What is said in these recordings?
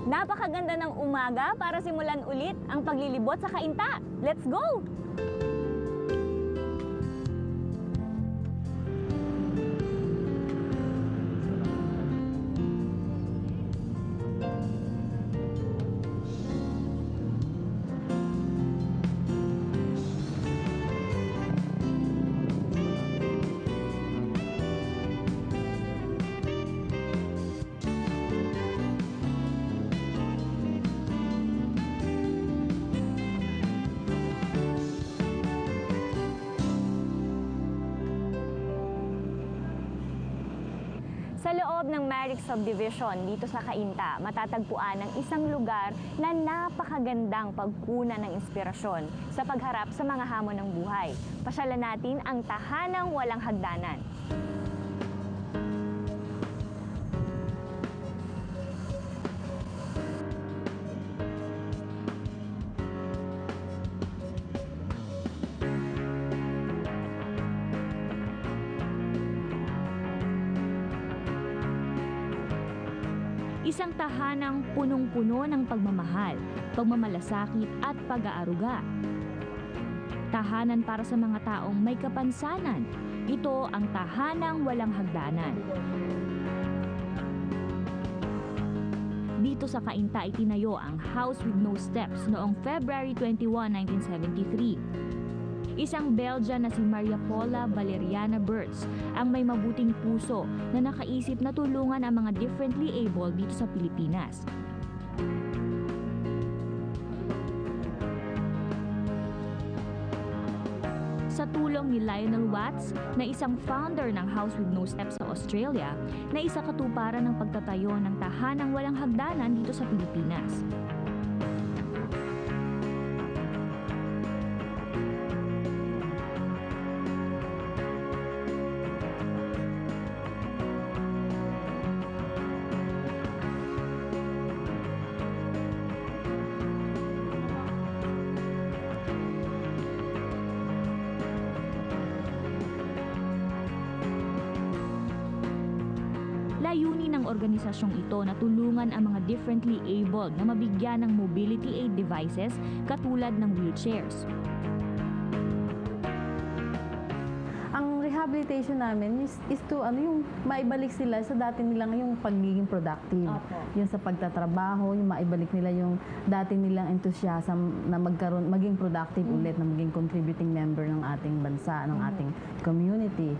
Napakaganda ng umaga para simulan ulit ang paglilibot sa Cainta. Let's go! Sa loob ng Maric Subdivision dito sa Cainta, matatagpuan ang isang lugar na napakagandang pagkunan ng inspirasyon sa pagharap sa mga hamon ng buhay. Pasyalan natin ang tahanang walang hagdanan. Isang tahanang punong-puno ng pagmamahal, pagmamalasakit at pag-aaruga. Tahanan para sa mga taong may kapansanan. Ito ang tahanang walang hagdanan. Dito sa Cainta itinayo ang House with No Steps noong February 21, 1973. Isang Belgian na si Maria Paula Valeriana Bertz ang may mabuting puso na nakaisip na tulungan ang mga differently abled dito sa Pilipinas. Sa tulong ni Lionel Watts na isang founder ng House with No Steps sa Australia, na isa katuparan ng pagtatayo ng tahanang walang hagdanan dito sa Pilipinas. Layunin ng organisasyong ito na tulungan ang mga differently abled na mabigyan ng mobility aid devices katulad ng wheelchairs. Ang rehabilitation namin is to yung maibalik sila sa dati nilang yung pagiging productive. Opo. Yung sa pagtatrabaho, yung maibalik nila yung dati nilang enthusiasm na maging productive ulit, na maging contributing member ng ating bansa, ng ating community.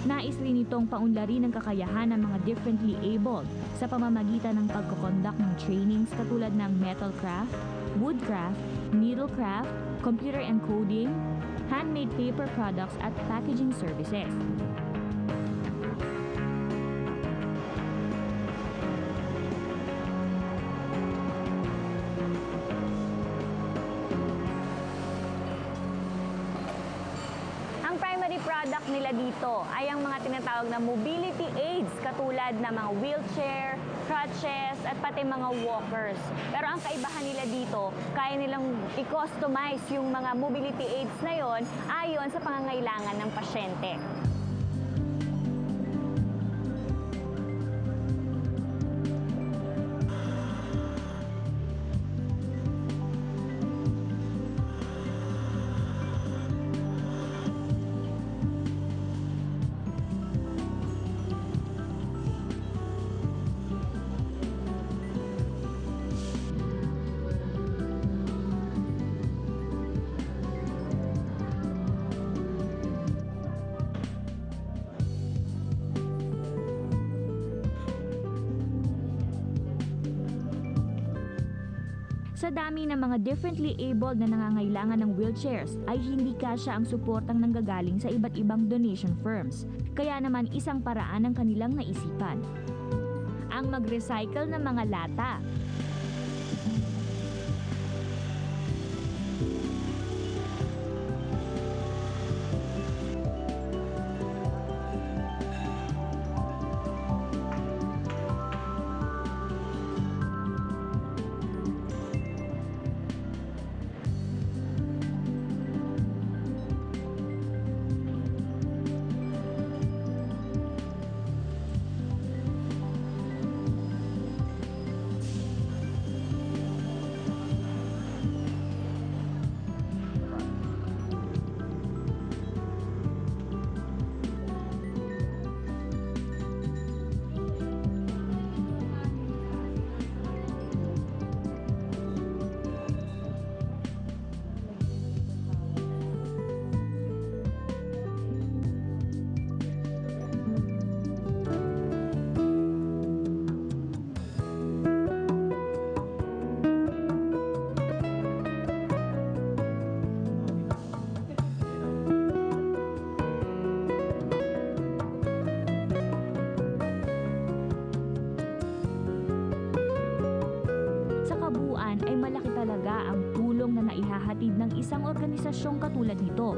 Nais rin itong paunlarin ang kakayahan ng mga differently abled sa pamamagitan ng pagkoconduct ng trainings katulad ng metalcraft, woodcraft, needlecraft, computer encoding, handmade paper products at packaging services. Ang primary product nila dito ay ang mga tinatawag na mobility aids katulad ng mga wheelchair, crutches at pati mga walkers. Pero ang kaibahan nila dito, kaya nilang i-customize yung mga mobility aids na yon ayon sa pangangailangan ng pasyente. Sa dami ng mga differently abled na nangangailangan ng wheelchairs ay hindi kasya ang suportang nanggagaling sa iba't ibang donation firms. Kaya naman isang paraan ang kanilang naisipan. Ang mag-recycle ng mga lata. ay malaki talaga ang tulong na naihahatid ng isang organisasyong katulad nito.